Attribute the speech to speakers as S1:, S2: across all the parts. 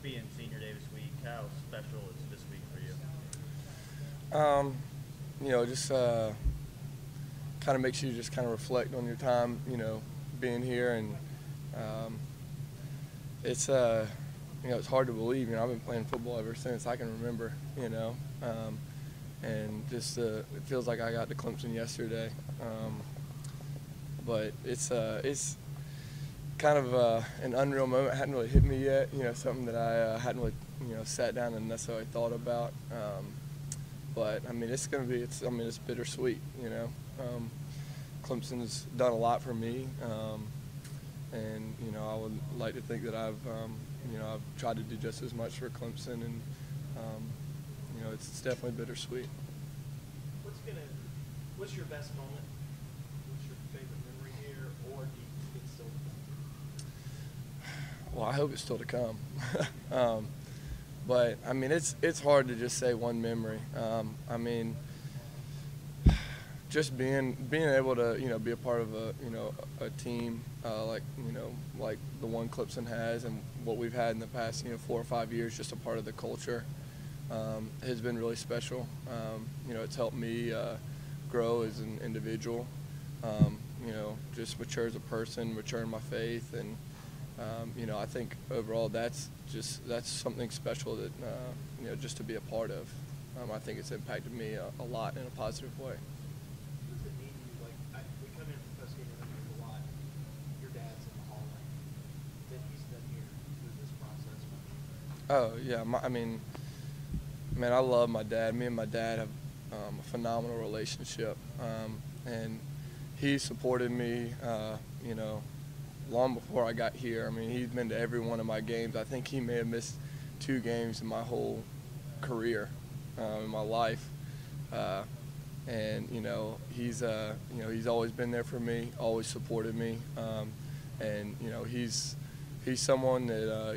S1: being Senior Davis Week, how special is this week for you?
S2: Just kind of makes you just kind of reflect on your time, being here, and um, it's it's hard to believe. I've been playing football ever since I can remember. And just it feels like I got to Clemson yesterday. But it's kind of an unreal moment. It hadn't really hit me yet. Something that I hadn't really sat down and necessarily thought about. But I mean, it's gonna be. It's bittersweet. Clemson's done a lot for me, and I would like to think that I've tried to do just as much for Clemson, and it's definitely bittersweet.
S3: What's your best moment? What's your favorite memory here, or do you think it's still to come?
S2: Well, I hope it's still to come. But I mean, it's hard to just say one memory. Just being able to be a part of a team like the one Clemson has, and what we've had in the past 4 or 5 years, just a part of the culture, has been really special. It's helped me grow as an individual. Just mature as a person, mature in my faith, and I think overall that's something special that just to be a part of. I think it's impacted me a lot in a positive way.
S3: What does it mean to you? We come in from post-game interviews a lot. Your dad's in the hallway. That he's been here through this process.
S2: Oh yeah, man, I love my dad. Me and my dad have a phenomenal relationship, and he supported me, long before I got here. I mean, he's been to every one of my games. I think he may have missed 2 games in my whole career, in my life, and he's always been there for me, always supported me, and he's someone that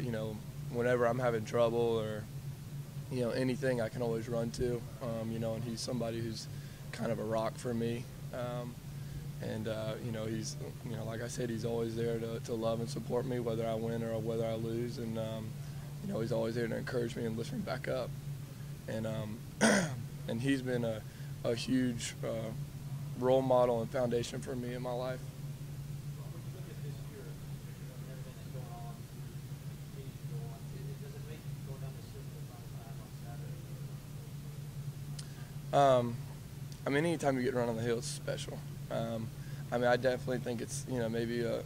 S2: whenever I'm having trouble or anything, I can always run to, and he's somebody who's kind of a rock for me. He's, like I said, he's always there to love and support me, whether I win or whether I lose. And, he's always there to encourage me and lift me back up. And, and he's been a huge role model and foundation for me in my life.
S3: When you look at this year and everything that's going on, continues to go on, does it make you go down the system on time on Saturday?
S2: Anytime you get to run on the hill, it's special. I definitely think it's maybe a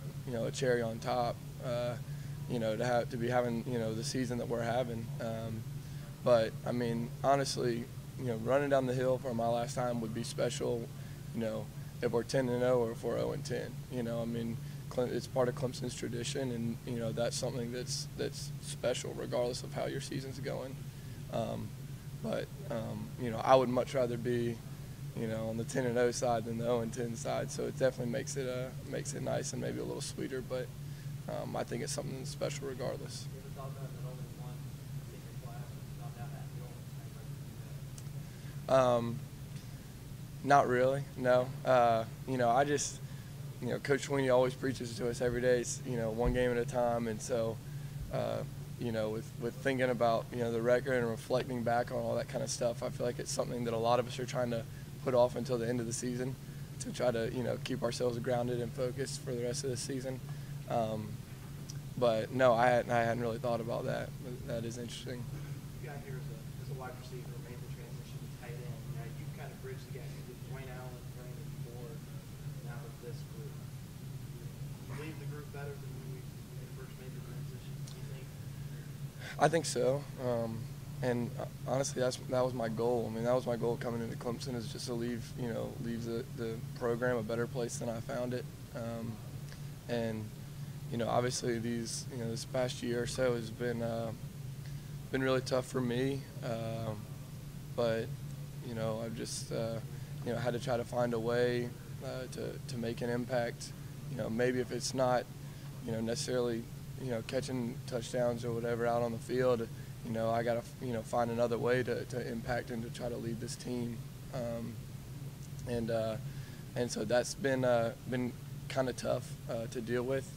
S2: cherry on top, to be having the season that we're having. But honestly, running down the hill for my last time would be special. If we're 10-0 or if we're 0-10. It's part of Clemson's tradition, and that's something that's special regardless of how your season's going. But I would much rather be on the 10-0 side than the 0-10 side. So it definitely makes it nice and maybe a little sweeter. But I think it's something special regardless.
S3: You ever thought about that only one senior class and gone down that hill?
S2: Not really, no. I just, Coach Sweeney always preaches to us every day. It's, one game at a time, and so, with thinking about the record and reflecting back on all that kind of stuff, I feel like it's something that a lot of us are trying to put off until the end of the season to try to keep ourselves grounded and focused for the rest of the season. But no, I hadn't really thought about that. But that is interesting.
S3: You got here as a wide receiver, made the transition to tight end. Now you kind of bridged the gap with Dwayne Allen, Brandon Ford, now with this group. You leave the group better than when you first made the transition, do you think?
S2: I think so. And honestly, that was my goal. That was my goal coming into Clemson, is just to leave the program a better place than I found it. And obviously this past year or so has been really tough for me. But I've just had to try to find a way to make an impact. Maybe if it's not necessarily catching touchdowns or whatever out on the field, I got to find another way to impact and to try to lead this team. And so that's been kind of tough to deal with.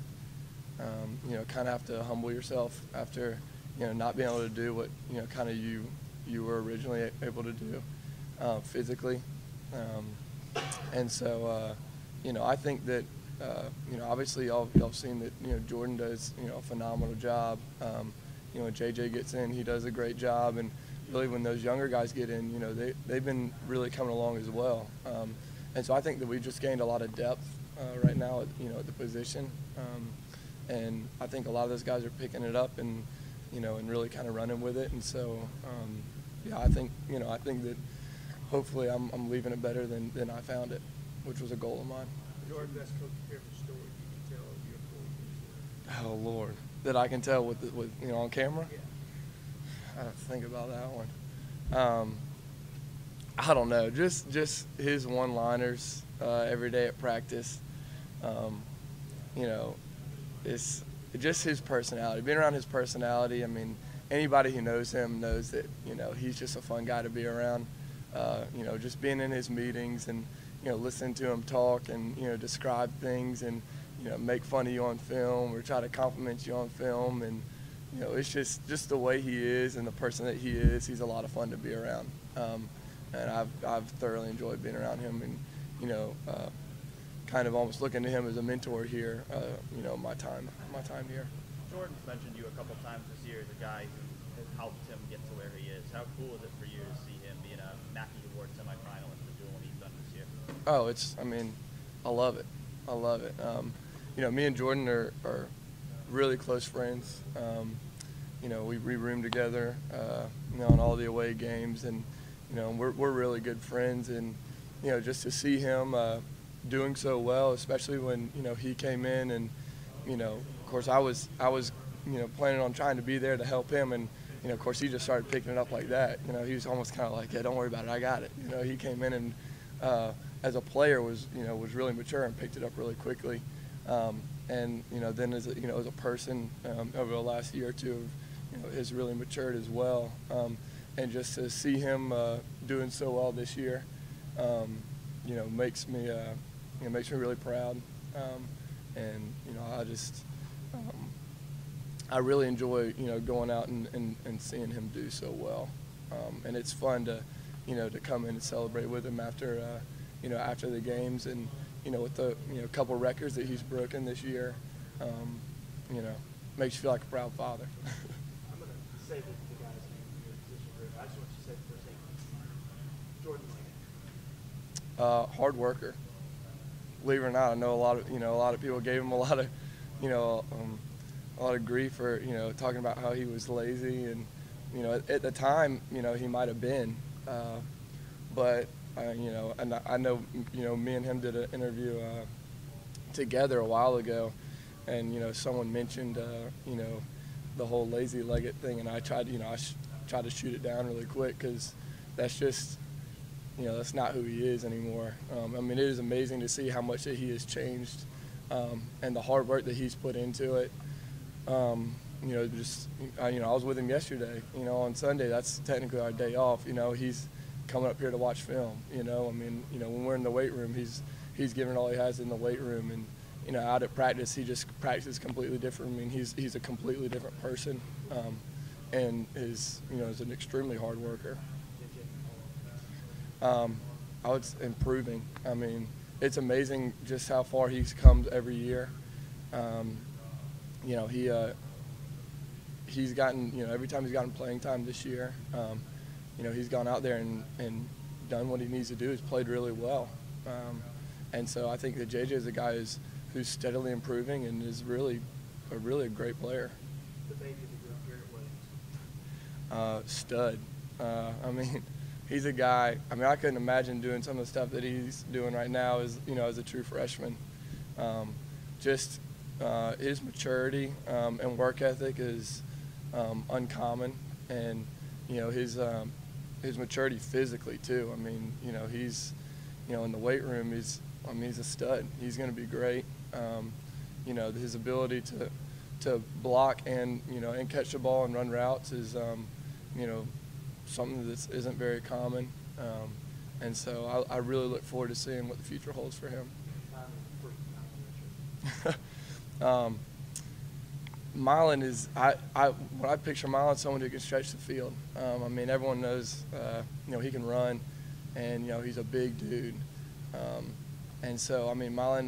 S2: Kind of have to humble yourself after not being able to do what kind of you were originally able to do physically, and so I think that obviously y'all have seen that Jordan does a phenomenal job. When JJ gets in, he does a great job, and really when those younger guys get in, they've been really coming along as well. And so I think that we just gained a lot of depth right now at the position, and I think a lot of those guys are picking it up and and really kind of running with it. And so I think that hopefully I'm leaving it better than I found it, which was a goal of mine.
S3: Jordan, best coach here for story you can tell of your 4 years.
S2: Oh Lord, that I can tell with on camera.
S3: Yeah.
S2: I have to think about that one. I don't know, just his one-liners every day at practice. It's just his personality. Being around his personality, I mean, anybody who knows him knows that he's just a fun guy to be around. Just being in his meetings and listening to him talk and describe things and make fun of you on film or try to compliment you on film, and it's just the way he is and the person that he is. He's a lot of fun to be around, and I've thoroughly enjoyed being around him, and kind of almost looking to him as a mentor here. My time here.
S1: Jordan's mentioned you a couple times this year as a guy who has helped him get to where he is. How cool is it for you to see him being a Mackey Award semifinalist and doing what he's done this year?
S2: Oh, I love it. I love it. Me and Jordan are really close friends. We room together, on all the away games, and we're really good friends. And just to see him doing so well, especially when he came in, and of course I was planning on trying to be there to help him, and of course he just started picking it up like that. He was almost kind of like, yeah, don't worry about it, I got it. He came in and as a player was really mature and picked it up really quickly. And then as a person over the last year or two, has really matured as well. And just to see him doing so well this year, makes me really proud. And I really enjoy going out and seeing him do so well. And it's fun to come in and celebrate with him after after the games, and with the couple records that he's broken this year, makes you feel like a proud father.
S3: I'm going to say the guy's name in your position group. I just want you to say the first name. Jordan Lang.
S2: Hard worker. Believe it or not, I know a lot of people gave him a lot of grief for talking about how he was lazy, and at the time he might have been, but and I know me and him did an interview together a while ago, and someone mentioned the whole lazy-legged thing, and I tried to shoot it down really quick, because that's just that's not who he is anymore. It is amazing to see how much that he has changed, and the hard work that he's put into it. I was with him yesterday. On Sunday, that's technically our day off. He's coming up here to watch film. When we're in the weight room, he's giving all he has in the weight room, and out at practice, he just practices completely different. He's a completely different person, and is an extremely hard worker. I would say improving. It's amazing just how far he's come every year. He's gotten, every time he's gotten playing time this year, he's gone out there and done what he needs to do. He's played really well. And so I think that JJ is a guy who's steadily improving and is really a great player.
S3: The baby of the group here at Williams.
S2: Stud. He's a guy, I couldn't imagine doing some of the stuff that he's doing right now as a true freshman. Just his maturity and work ethic is uncommon, and his maturity physically too. He's in the weight room, he's a stud. He's going to be great. His ability to block and and catch the ball and run routes is something that isn't very common, and so I really look forward to seeing what the future holds for him. Milan is when I picture Milan, someone who can stretch the field. I mean, everyone knows he can run, and he's a big dude. And so I mean, Milan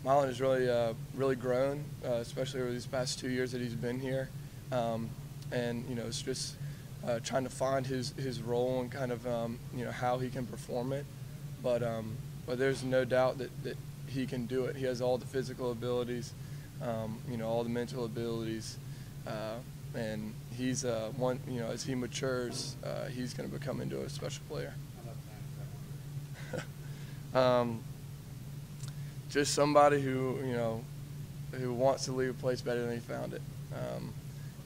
S2: has really grown, especially over these past 2 years that he's been here. And it's just trying to find his role and kind of how he can perform it. But there's no doubt that he can do it. He has all the physical abilities, all the mental abilities, and he's as he matures, he's going to become into a special player. Just somebody who wants to leave a place better than he found it.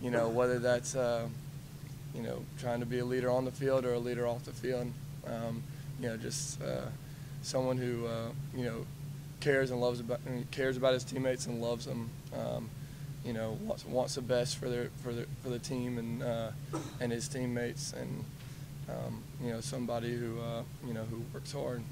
S2: Whether that's trying to be a leader on the field or a leader off the field. Just someone who cares about his teammates and loves them. Wants the best for the team and his teammates, and somebody who who works hard.